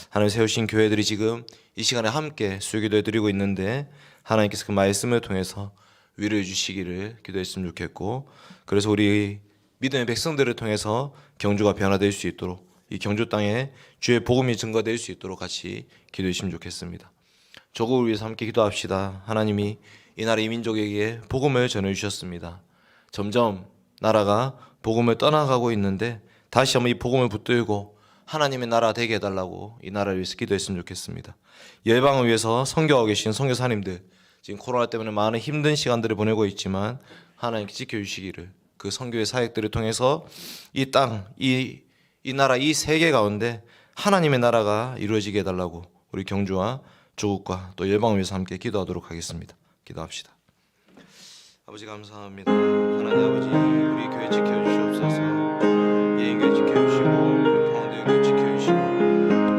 하나님 세우신 교회들이 지금 이 시간에 함께 수요기도해 드리고 있는데, 하나님께서 그 말씀을 통해서 위로해 주시기를 기도했으면 좋겠고, 그래서 우리 믿음의 백성들을 통해서 경주가 변화될 수 있도록, 이 경주 땅에 주의 복음이 증거될 수 있도록 같이 기도해 주시면 좋겠습니다. 조국을 위해서 함께 기도합시다. 하나님이 이 나라 이 민족에게 복음을 전해주셨습니다. 점점 나라가 복음을 떠나가고 있는데 다시 한번 이 복음을 붙들고 하나님의 나라 되게 해달라고 이 나라를 위해서 기도했으면 좋겠습니다. 열방을 위해서 선교하고 계신 선교사님들, 지금 코로나 때문에 많은 힘든 시간들을 보내고 있지만 하나님께 지켜주시기를, 그 선교의 사역들을 통해서 이 땅, 이 나라, 이 세계 가운데 하나님의 나라가 이루어지게 해달라고 우리 경주와 조국과 또 열방을 위해서 함께 기도하도록 하겠습니다. 기도합시다. 아버지 감사합니다. 하나님 아버지, 우리 교회 지켜주시옵소서. 예인교회 지켜주시고 포항대교회 지켜주시고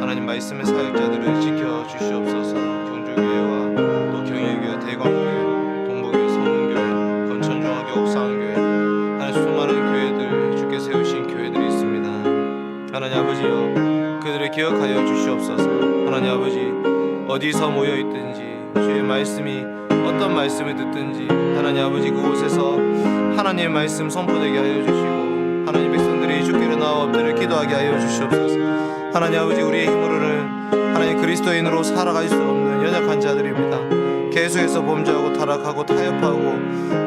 하나님 말씀의 사역자들을 지켜주시옵소서. 경주교회와 또 경일교회, 대광교회, 동부교회, 성문교회, 건천중앙교회, 옥상교회, 하나님 수많은 교회들, 주께 세우신 교회들이 있습니다. 하나님 아버지여, 그들을 기억하여 주시옵소서. 하나님 아버지, 어디서 모여있든지 주의 말씀이 어떤 말씀을 듣든지 하나님 아버지 그곳에서 하나님의 말씀 선포되게 하여 주시고, 하나님 백성들이 주께로 나와 엎드려 기도하게 하여 주시옵소서. 하나님 아버지, 우리의 힘으로는 하나님 그리스도인으로 살아갈 수 없는 연약한 자들입니다. 계속해서 범죄하고 타락하고 타협하고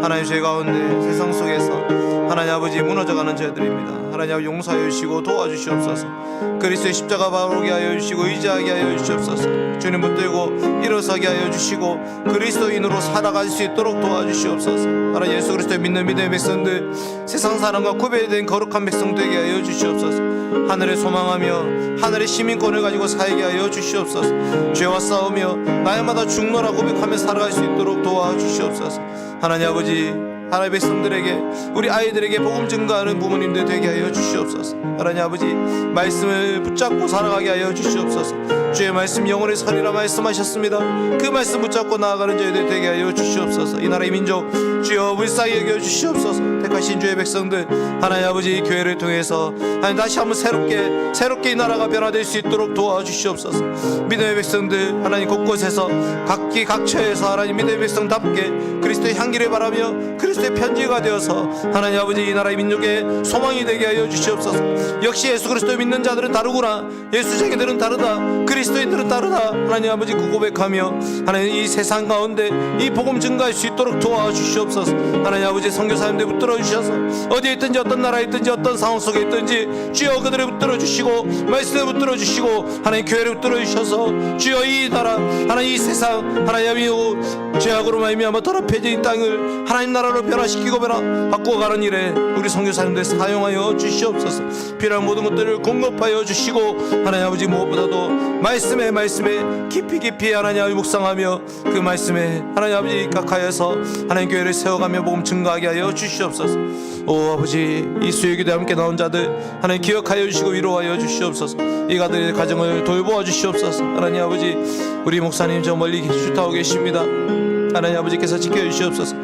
하나님 죄 가운데 세상 속에서 하나님 아버지 무너져가는 자들입니다. 하나님 아버지 용서하여 주시고 도와주시옵소서. 그리스도의 십자가 바르게 하여 주시고 의지하게 하여 주시옵소서. 주님 붙들고 일어서게 하여 주시고 그리스도인으로 살아갈 수 있도록 도와주시옵소서. 하나님 예수 그리스도의 믿는 믿음의 백성들, 세상 사람과 구별된 거룩한 백성 되게 하여 주시옵소서. 하늘에 소망하며 하늘의 시민권을 가지고 살게 하여 주시옵소서. 죄와 싸우며 날마다 죽노라 고백하며 살아갈 수 있도록 도와주시옵소서. 하나님 아버지, 하나님의 백성들에게, 우리 아이들에게 복음 증거하는 부모님들 되게 하여 주시옵소서. 하나님 아버지, 말씀을 붙잡고 살아가게 하여 주시옵소서. 주의 말씀 영원히 살리라 말씀하셨습니다. 그 말씀 붙잡고 나아가는 저희들 되게 하여 주시옵소서. 이 나라의 민족 주여 불쌍히 여겨 주시옵소서. 택하신 주의 백성들, 하나님 아버지 교회를 통해서 하나님 다시 한번 새롭게 이 나라가 변화될 수 있도록 도와주시옵소서. 믿음의 백성들 하나님 곳곳에서 각기 각처에서 하나님 믿음의 백성답게 그리스도의 향기를 바라며 그리스도의 편지가 되어서 하나님 아버지 이 나라의 민족의 소망이 되게 하여 주시옵소서. 역시 예수 그리스도 믿는 자들은 다르구나, 예수쟁이들은 다르다, 그리스도인들은 다르다, 하나님 아버지 그 고백하며 하나님 이 세상 가운데 이 복음 증가할 수 있도록 도와주시옵소서. 하나님 아버지 선교사님들 붙들어 주셔서 어디에 있든지 어떤 나라에 있든지 어떤 상황 속에 있든지 주여 그들을 붙들어 주시고 말씀을 붙들어 주시고 하나님 교회를 붙들어 주셔서 주여 이 나라 하나님 이 세상 하나님 죄악으로 말미암아 더럽혀진 이 땅을 하나님 나라로 변화시키고 바꾸어가는 일에 우리 선교사님들 사용하여 주시옵소서. 필요한 모든 것들을 공급하여 주시고 하나님 아버지 무엇보다도 말씀에 깊이 하나님 아버지 묵상하며 그 말씀에 하나님 아버지 입각하여서 하나님 교회를 세워가며 복음 증거하게 하여 주시옵소서. 오 아버지, 이 수요기도에 함께 나온 자들 하나님 기억하여 주시고 위로하여 주시옵소서. 이 가들의 가정을 돌보아 주시옵소서. 하나님 아버지, 우리 목사님 저 멀리 휴타하고 계십니다. 하나님 아버지께서 지켜주시옵소서.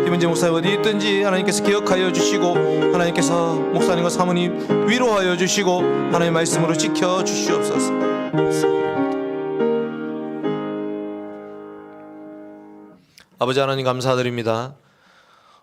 김은재 목사님 어디 있든지 하나님께서 기억하여 주시고 하나님께서 목사님과 사모님 위로하여 주시고 하나님의 말씀으로 지켜주시옵소서. 아버지 하나님 감사드립니다.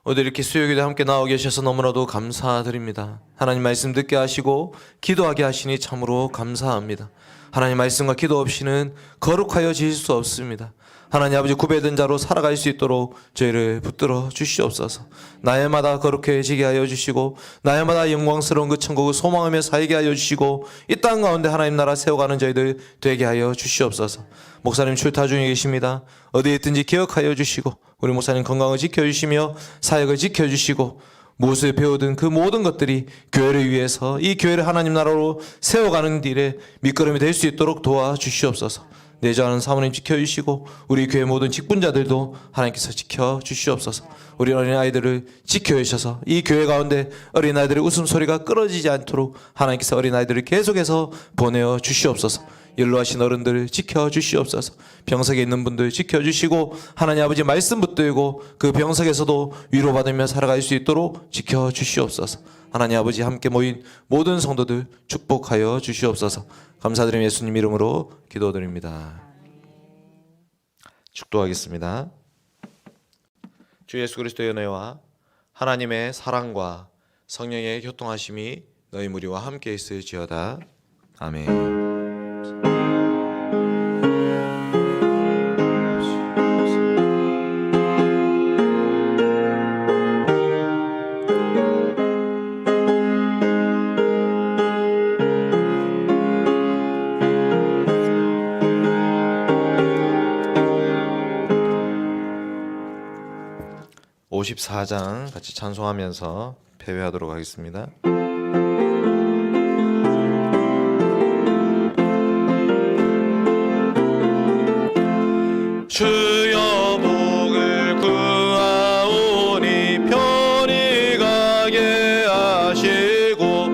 오늘 이렇게 수요기도에 함께 나와 계셔서 너무나도 감사드립니다. 하나님 말씀 듣게 하시고 기도하게 하시니 참으로 감사합니다. 하나님 말씀과 기도 없이는 거룩하여 지실 수 없습니다. 하나님 아버지 구별된 자로 살아갈 수 있도록 저희를 붙들어 주시옵소서. 날마다 거룩해지게 하여 주시고 날마다 영광스러운 그 천국을 소망하며 살게 하여 주시고 이 땅 가운데 하나님 나라 세워가는 저희들 되게 하여 주시옵소서. 목사님 출타 중에 계십니다. 어디에 있든지 기억하여 주시고 우리 목사님 건강을 지켜주시며 사역을 지켜주시고 무엇을 배우든 그 모든 것들이 교회를 위해서 이 교회를 하나님 나라로 세워가는 일에 밑거름이 될 수 있도록 도와주시옵소서. 내주하는 사모님 지켜주시고 우리 교회 모든 직분자들도 하나님께서 지켜주시옵소서. 우리 어린아이들을 지켜주셔서 이 교회 가운데 어린아이들의 웃음소리가 끊어지지 않도록 하나님께서 어린아이들을 계속해서 보내어 주시옵소서. 연로하신 어른들을 지켜주시옵소서. 병석에 있는 분들 지켜주시고 하나님 아버지 말씀 붙들고 그 병석에서도 위로받으며 살아갈 수 있도록 지켜주시옵소서. 하나님 아버지 함께 모인 모든 성도들 축복하여 주시옵소서. 감사드리며 예수님 이름으로 기도드립니다. 축도하겠습니다. 주 예수 그리스도의 은혜와 하나님의 사랑과 성령의 교통하심이 너희 무리와 함께 있을지어다. 아멘. (54장) 같이 찬송하면서 패배하도록 하겠습니다. 주여 복을 구하오니 편히 가게 하시고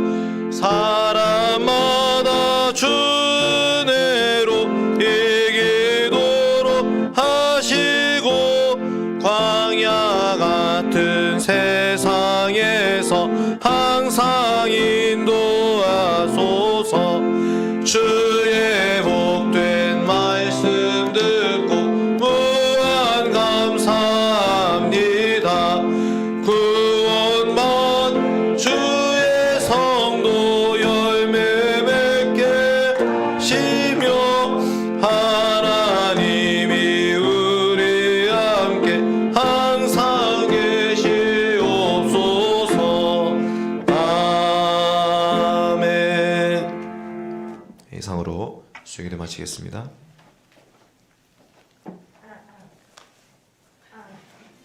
사람마다 주 은혜로 이기도록 하시고 광야 같은 세상에서 항상 인도하소서. 주의 복된 말씀 듣고 무한 감사합니다. 구원받은 주의 성도 열매 맺게 하시며 하나님이 우리 함께 항상 계시옵소서. 아멘. 이상으로 수요일에 마치겠습니다.